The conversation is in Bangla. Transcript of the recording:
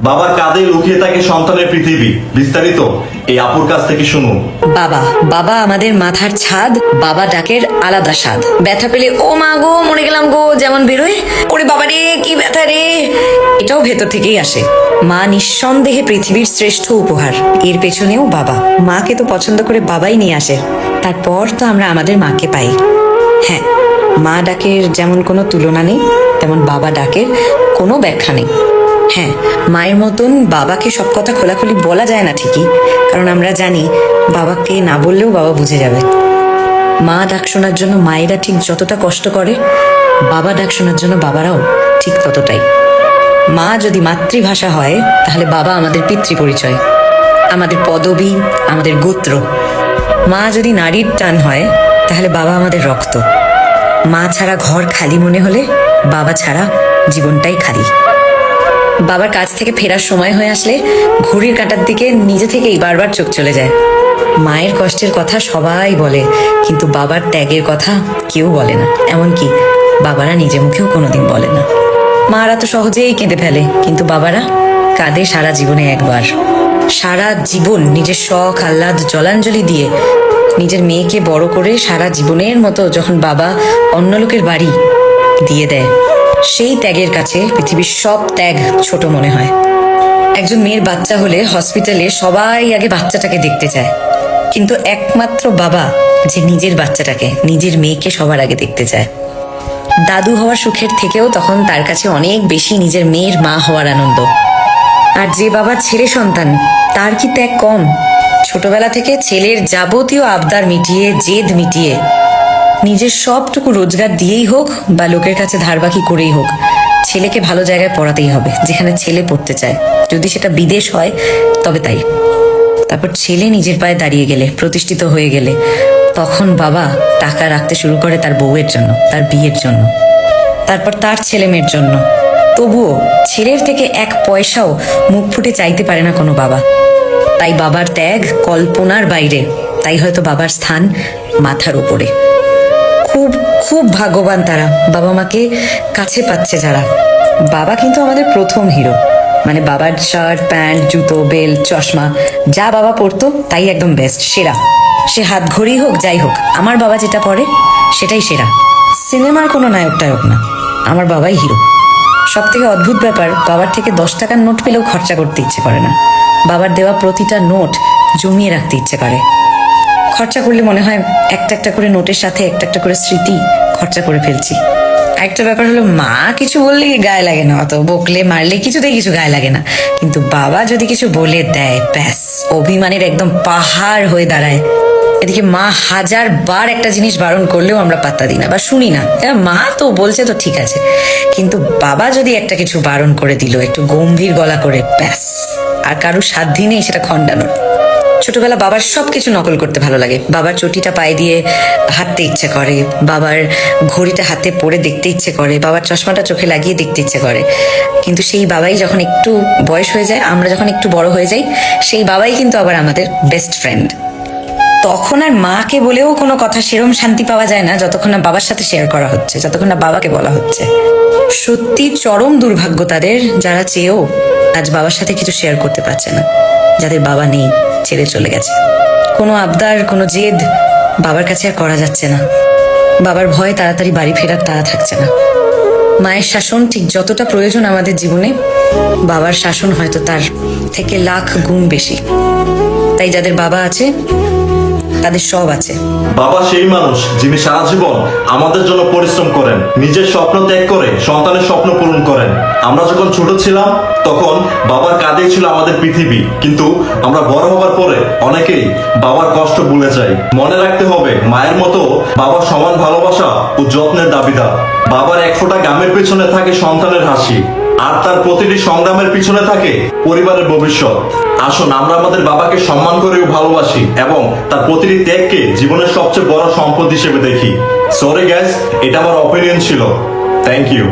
বাবার কাঁধে লুকিয়ে থাকে সন্তানের পৃথিবী। বিস্তারিত এই আপুর কাছ থেকে শুনুন। বাবা বাবা আমাদের মাথার ছাদ, বাবা ডাকের আলাদা স্বাদ। ব্যথা পেলে ও মা গো মরে গেলাম গো যেমন বেরোয়, ওরে বাবা রে কি ব্যথা রে, এটাও ভেতর থেকেই আসে। মা নিঃসন্দেহে পৃথিবীর শ্রেষ্ঠ উপহার, এর পেছনেও বাবা। মাকে তো পছন্দ করে বাবাই নিয়ে আসে, তারপর তো আমরা আমাদের মাকে পাই। হ্যাঁ, মা ডাকের যেমন কোনো তুলনা নেই, তেমন বাবা ডাকের কোনো ব্যাখ্যা নেই। হ্যাঁ, মায়ের মতন বাবাকে সব কথা খোলাখুলি বলা যায় না ঠিকই, কারণ আমরা জানি বাবাকে না বললেও বাবা বুঝে যাবে। মা ডাক শোনার জন্য মায়েরা ঠিক যতটা কষ্ট করে, বাবা ডাক শোনার জন্য বাবারাও ঠিক ততটাই। মা যদি মাতৃভাষা হয়, তাহলে বাবা আমাদের পিতৃ পরিচয়, আমাদের পদবী, আমাদের গোত্র। মা যদি নারীর টান হয়, তাহলে বাবা আমাদের রক্ত। মা ছাড়া ঘর খালি মনে হলে, বাবা ছাড়া জীবনটাই খালি। বাবার কাছ থেকে ফেরার সময় হয়ে আসলে ঘড়ির কাঁটার দিকে নিজে থেকেই বারবার চোখ চলে যায়। মায়ের কষ্টের কথা সবাই বলে, কিন্তু বাবার ত্যাগের কথা কেউ বলে না, এমনকি বাবারা নিজে মুখেও কোনোদিন বলে না। মারা তো সহজেই কেঁদে ফেলে, কিন্তু বাবারা কাঁদে সারা জীবনে একবার। সারা জীবন নিজের শখ আহ্লাদ জলাঞ্জলি দিয়ে নিজের মেয়েকে বড় করে সারা জীবনের মতো যখন বাবা অন্য লোকের বাড়ি দিয়ে দেয়, সেই ত্যাগের কাছে পৃথিবীর সব ত্যাগ ছোট মনে হয়। একজন মেয়ের বাচ্চা হলে হসপিটালে সবাই আগে বাচ্চাটাকে দেখতে চায়, কিন্তু একমাত্র বাবা যে নিজের বাচ্চাটাকে, নিজের মেয়েকে সবার আগে দেখতে চায়। দাদু হওয়ার সুখের থেকেও তখন তার কাছে অনেক বেশি নিজের মেয়ের মা হওয়ার আনন্দ। আর যে বাবার ছেলে সন্তান, তার কি ত্যাগ কম? ছোটবেলা থেকে ছেলের যাবতীয় আবদার মিটিয়ে, জেদ মিটিয়ে, নিজের সবটুকু রোজগার দিয়েই হোক বা লোকের কাছে ধার বাকি করেই হোক, ছেলেকে ভালো জায়গায় পড়াতেই হবে, যেখানে ছেলে পড়তে চায়। যদি সেটা বিদেশ হয় তবে তাই। তারপর ছেলে নিজের পায়ে দাঁড়িয়ে গেলে, প্রতিষ্ঠিত হয়ে গেলে, তখন বাবা টাকা রাখতে শুরু করে তার বউয়ের জন্য, তার বিয়ের জন্য, তারপর তার ছেলে মেয়ের জন্য। তবুও ছেলের থেকে এক পয়সাও মুখ ফুটে চাইতে পারে না কোনো বাবা। তাই বাবার ত্যাগ কল্পনার বাইরে, তাই হয়তো বাবার স্থান মাথার উপরে। খুব খুব ভাগ্যবান তারা, বাবা মাকে কাছে পাচ্ছে যারা। বাবা কিন্তু আমাদের প্রথম হিরো, মানে বাবার শার্ট প্যান্ট জুতো বেল্ট চশমা যা বাবা পরতো তাই একদম বেস্ট, সেরা। সে হাত ঘড়ি হোক যাই হোক, আমার বাবা যেটা পরে সেটাই সেরা। সিনেমার কোনো নায়ক টায়ক না, আমার বাবাই হিরো। সব থেকে অদ্ভুত ব্যাপার, বাবার থেকে 10 টাকার নোট পেলেও খরচা করতে ইচ্ছে করে না। বাবার দেওয়া প্রতিটা নোট জমিয়ে রাখতে ইচ্ছে করে। খরচা করলে মনে হয় একটা একটা করে নোটের সাথে একটা একটা করে স্মৃতি খরচা করে ফেলছি। একটা ব্যাপার হলো, মা কিছু বললে গায়ে লাগে না, অত বকলে মারলে কিছুতেই কিছু গায়ে লাগে না, কিন্তু বাবা যদি কিছু বলে দেয়, ব্যাস অভিমানের একদম পাহাড় হয়ে দাঁড়ায়। এদিকে মা 1000 বার একটা জিনিস বারণ করলেও আমরা পাত্তা দিই না বা শুনি না, মা তো বলছে তো ঠিক আছে। কিন্তু বাবা যদি একটা কিছু বারণ করে দিল একটু গম্ভীর গলা করে, ব্যাস আর কারো সাধ্য নেই সেটা খণ্ডানোর। ছোটবেলা বাবার সবকিছু নকল করতে ভালো লাগে। বাবার চটিটা পায়ে দিয়ে হাঁটতে ইচ্ছে করে, বাবার ঘড়িটা হাতে পরে দেখতে ইচ্ছে করে, বাবার চশমাটা চোখে লাগিয়ে দেখতে ইচ্ছে করে। কিন্তু সেই বাবাই যখন একটু বয়স হয়ে যায়, আমরা যখন একটু বড় হয়ে যাই, সেই বাবাই কিন্তু আবার আমাদের বেস্ট ফ্রেন্ড। তখন আর মাকে বলেও কোনো কথা সেরম শান্তি পাওয়া যায় না যতক্ষণ না বাবার সাথে শেয়ার করা হচ্ছে, যতক্ষণ না বাবাকে বলা হচ্ছে। সত্যি চরম দুর্ভাগ্য তাদের, যারা চেয়েও আজ বাবার সাথে কিছু শেয়ার করতে পারছে না, যাদের বাবা নেই, ছেড়ে চলে গেছে। কোনো আবদার, কোনো জেদ বাবার কাছে আর করা যাচ্ছে না। বাবার ভয় তাড়াতাড়ি বাড়ি ফেরার তাড়া থাকছে না। মায়ের শাসন ঠিক যতটা প্রয়োজন আমাদের জীবনে, বাবার শাসন হয়তো তার থেকে লাখ গুণ বেশি। তাই যাদের বাবা আছে তাদের সব আছে। বাবা সেই মানুষ যিনি সারা জীবন আমাদের জন্য পরিশ্রম করেন, নিজের স্বপ্ন ত্যাগ করে সন্তানের স্বপ্ন পূরণ করেন। আমরা যখন ছোট ছিলাম তখন বাবার কাঁধেই ছিল আমাদের পৃথিবী, কিন্তু আমরা বড় হবার পরে অনেকেই বাবার কষ্ট ভুলে যাই। মনে রাখতে হবে, মায়ের মতো বাবার সমান ভালোবাসা ও যত্নের দাবিদার। বাবার এক ফোঁটা ঘামের পেছনে থাকে সন্তানের হাসি, আর তার প্রতিটি সংগ্রামের পিছনে থাকে পরিবারের ভবিষ্যৎ। আসুন আমরা আমাদের বাবাকে সম্মান করে ও ভালোবাসি এবং তার প্রতিটি ত্যাগকে জীবনের সবচেয়ে বড় সম্পদ হিসেবে দেখি। সরি গাইস, এটা আমার অপিনিয়ন ছিল। Thank you.